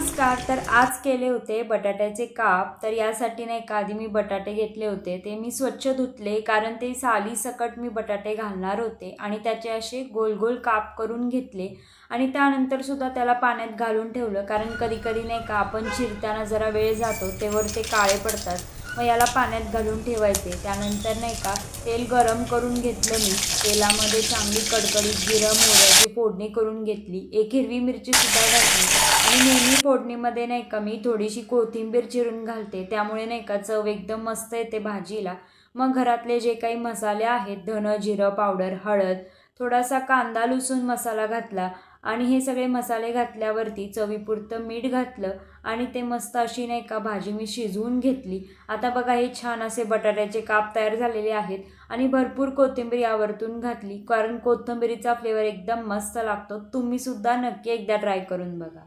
नमस्कार. तर आज केले होते बटाट्याचे काप. तर यासाठी नाही का आधी मी बटाटे घेतले होते, ते मी स्वच्छ धुतले कारण ते सालीसकट मी बटाटे घालणार होते आणि त्याचे असे गोल गोल काप करून घेतले आणि त्यानंतर सुद्धा त्याला पाण्यात घालून ठेवलं कारण कधी कधी नाही का आपण चिरताना जरा वेळ जातो तेव्हा ते काळे पडतात. मग याला पाण्यात घालून ठेवायचे. त्यानंतर नाही का तेल गरम करून घेतलं मी. तेलामध्ये चांगली कडकडीत जिरं मोहऱ्याची फोडणी करून घेतली. एक हिरवी मिरचीसुद्धा घातली आणि नेहमी फोडणीमध्ये नाही का मी थोडीशी कोथिंबीर चिरून घालते, त्यामुळे नाही का चव एकदम मस्त येते भाजीला. मग घरातले जे काही मसाले आहेत, धन जिरं पावडर, हळद, थोडासा कांदा लसूण मसाला घातला आणि हे सगळे मसाले घातल्यावरती चवीपुरतं मीठ घातलं आणि ते मस्त अशी नाही का भाजी मी शिजवून घेतली. आता बघा हे छान असे बटाट्याचे काप तयार झालेले आहेत आणि भरपूर कोथिंबीर यावरतून घातली कारण कोथिंबीरीचा फ्लेवर एकदम मस्त लागतो. तुम्ही सुद्धा नक्की एकदा ट्राय करून बघा.